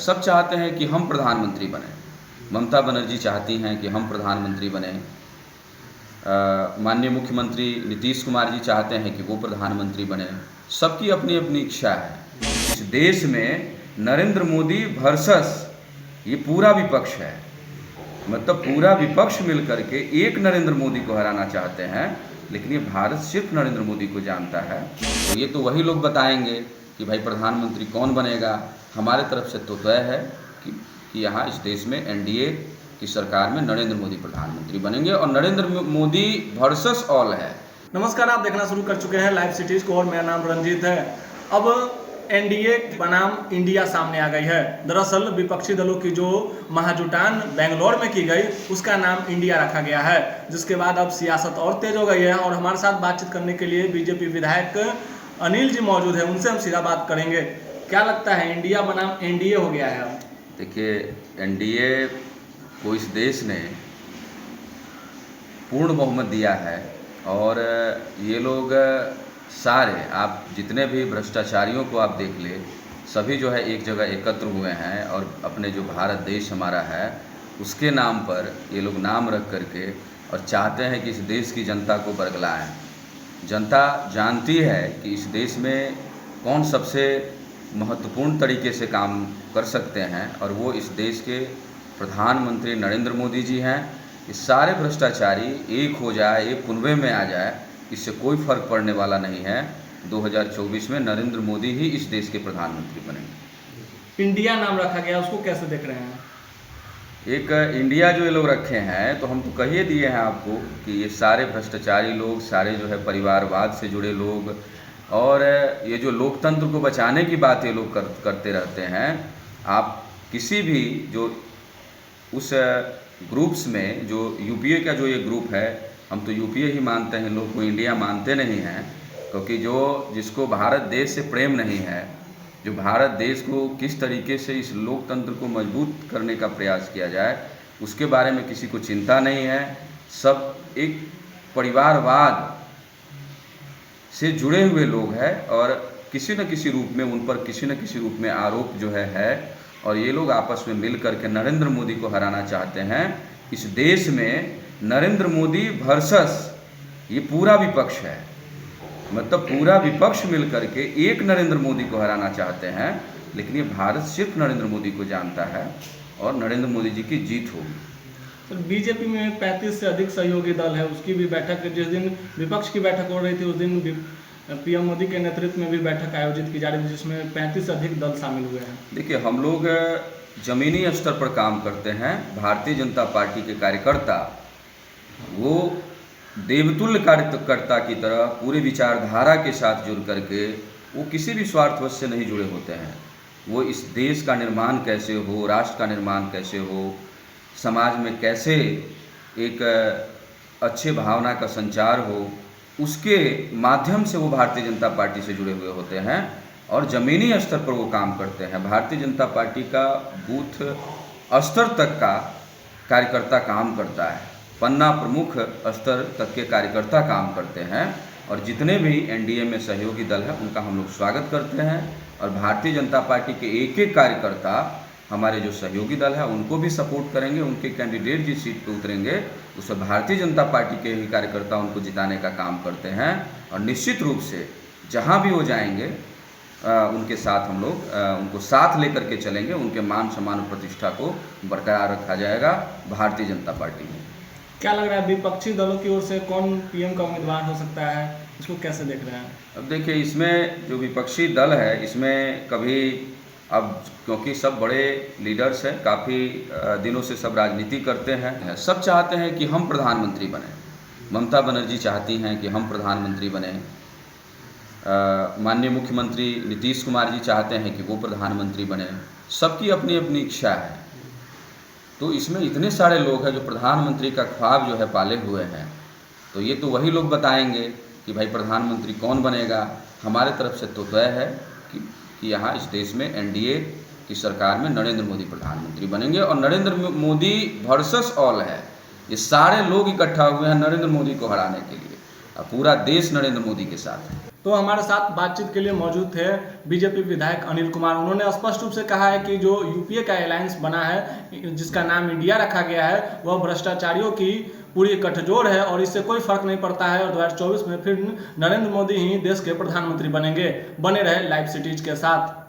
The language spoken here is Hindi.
सब चाहते हैं कि हम प्रधानमंत्री बने। ममता बनर्जी चाहती हैं कि हम प्रधानमंत्री बने। माननीय मुख्यमंत्री नीतीश कुमार जी चाहते हैं कि वो प्रधानमंत्री बने। सबकी अपनी अपनी इच्छा है। इस देश में नरेंद्र मोदी वर्सेस ये पूरा विपक्ष है, मतलब पूरा विपक्ष मिलकर के एक नरेंद्र मोदी को हराना चाहते हैं, लेकिन ये भारत सिर्फ नरेंद्र मोदी को जानता है। तो ये तो वही लोग बताएंगे कि भाई प्रधानमंत्री कौन बनेगा। हमारे तरफ से तो तय है कि यहाँ इस देश में एनडीए की सरकार में नरेंद्र मोदी प्रधानमंत्री बनेंगे और नरेंद्र मोदी वर्सेस ऑल है। नमस्कार, आप देखना शुरू कर चुके हैं लाइव सिटीज को और मेरा नाम रंजीत है। अब एनडीए बनाम इंडिया सामने आ गई है। दरअसल विपक्षी दलों की जो महाजुटान बेंगलोर में की गई उसका नाम इंडिया रखा गया है, जिसके बाद अब सियासत और तेज हो गई है। और हमारे साथ बातचीत करने के लिए बीजेपी विधायक अनिल जी मौजूद है, उनसे हम सीधा बात करेंगे। क्या लगता है, इंडिया बनाम एनडीए हो गया है अब? देखिए, एनडीए को इस देश ने पूर्ण बहुमत दिया है और ये लोग सारे, आप जितने भी भ्रष्टाचारियों को आप देख ले, सभी जो है एक जगह एकत्र हुए हैं और अपने जो भारत देश हमारा है उसके नाम पर ये लोग नाम रख करके और चाहते हैं कि इस देश की जनता को बरगलाएं। जनता जानती है कि इस देश में कौन सबसे महत्वपूर्ण तरीके से काम कर सकते हैं और वो इस देश के प्रधानमंत्री नरेंद्र मोदी जी हैं। ये सारे भ्रष्टाचारी एक हो जाए, एक कुनबे में आ जाए, इससे कोई फर्क पड़ने वाला नहीं है। 2024 में नरेंद्र मोदी ही इस देश के प्रधानमंत्री बनेंगे। इंडिया नाम रखा गया, उसको कैसे देख रहे हैं? एक इंडिया जो ये लोग रखे हैं, तो हम तो कह ही दिए हैं आपको कि ये सारे भ्रष्टाचारी लोग, सारे जो है परिवारवाद से जुड़े लोग और ये जो लोकतंत्र को बचाने की बात ये लोग करते रहते हैं। आप किसी भी जो उस ग्रुप्स में, जो यूपीए का जो ये ग्रुप है, हम तो यूपीए ही मानते हैं, लोग को इंडिया मानते नहीं हैं, क्योंकि जिसको भारत देश से प्रेम नहीं है, जो भारत देश को किस तरीके से इस लोकतंत्र को मजबूत करने का प्रयास किया जाए उसके बारे में किसी को चिंता नहीं है। सब एक परिवारवाद से जुड़े हुए लोग हैं और किसी न किसी रूप में उन पर किसी न किसी रूप में आरोप जो है और ये लोग आपस में मिल करके नरेंद्र मोदी को हराना चाहते हैं। इस देश में नरेंद्र मोदी वर्सेस ये पूरा विपक्ष है, मतलब पूरा विपक्ष मिल करके एक नरेंद्र मोदी को हराना चाहते हैं, लेकिन ये भारत सिर्फ नरेंद्र मोदी को जानता है और नरेंद्र मोदी जी की जीत होगी। तो बीजेपी में 35 से अधिक सहयोगी दल है, उसकी भी बैठक, जिस दिन विपक्ष की बैठक हो रही थी उस दिन पीएम मोदी के नेतृत्व में भी बैठक आयोजित की जा रही थी, जिसमें 35 से अधिक दल शामिल हुए हैं। देखिए, हम लोग जमीनी स्तर पर काम करते हैं। भारतीय जनता पार्टी के कार्यकर्ता वो देवतुल्य कार्यकर्ता की तरह पूरी विचारधारा के साथ जुड़ करके वो किसी भी स्वार्थवश से नहीं जुड़े होते हैं। वो इस देश का निर्माण कैसे हो, राष्ट्र का निर्माण कैसे हो, समाज में कैसे एक अच्छे भावना का संचार हो, उसके माध्यम से वो भारतीय जनता पार्टी से जुड़े हुए होते हैं और ज़मीनी स्तर पर वो काम करते हैं। भारतीय जनता पार्टी का बूथ स्तर तक का कार्यकर्ता काम करता है, पन्ना प्रमुख स्तर तक के कार्यकर्ता काम करते हैं और जितने भी एनडीए में सहयोगी दल हैं उनका हम लोग स्वागत करते हैं। और भारतीय जनता पार्टी के एक एक कार्यकर्ता हमारे जो सहयोगी दल है उनको भी सपोर्ट करेंगे। उनके कैंडिडेट जिस सीट पर उतरेंगे उस पर भारतीय जनता पार्टी के ही कार्यकर्ता उनको जिताने का काम करते हैं और निश्चित रूप से जहां भी वो जाएंगे उनके साथ हम लोग उनको साथ लेकर के चलेंगे। उनके मान सम्मान और प्रतिष्ठा को बरकरार रखा जाएगा भारतीय जनता पार्टी में। क्या लग रहा है, विपक्षी दलों की ओर से कौन पीएम का उम्मीदवार हो सकता है, इसको कैसे देख रहे हैं? अब देखिए, इसमें जो विपक्षी दल है, इसमें कभी, अब क्योंकि सब बड़े लीडर्स हैं, काफ़ी दिनों से सब राजनीति करते हैं, सब चाहते हैं कि हम प्रधानमंत्री बने। ममता बनर्जी चाहती हैं कि हम प्रधानमंत्री बने। माननीय मुख्यमंत्री नीतीश कुमार जी चाहते हैं कि वो प्रधानमंत्री बने। सबकी अपनी अपनी इच्छा है। तो इसमें इतने सारे लोग हैं जो प्रधानमंत्री का ख्वाब जो है पाले हुए हैं, तो ये तो वही लोग बताएंगे कि भाई प्रधानमंत्री कौन बनेगा। हमारे तरफ से तो तय है कि यहाँ इस देश में एनडीए की सरकार में नरेंद्र मोदी प्रधानमंत्री बनेंगे और नरेंद्र मोदी वर्सेस ऑल है। ये सारे लोग इकट्ठा हुए हैं नरेंद्र मोदी को हराने के लिए और पूरा देश नरेंद्र मोदी के साथ है। तो हमारे साथ बातचीत के लिए मौजूद थे बीजेपी विधायक अनिल कुमार। उन्होंने स्पष्ट रूप से कहा है कि जो यूपीए का अलायंस बना है, जिसका नाम इंडिया रखा गया है, वह भ्रष्टाचारियों की पूरी गठजोड़ है और इससे कोई फर्क नहीं पड़ता है और 2024 में फिर नरेंद्र मोदी ही देश के प्रधानमंत्री बनेंगे। बने रहे लाइव सिटीज के साथ।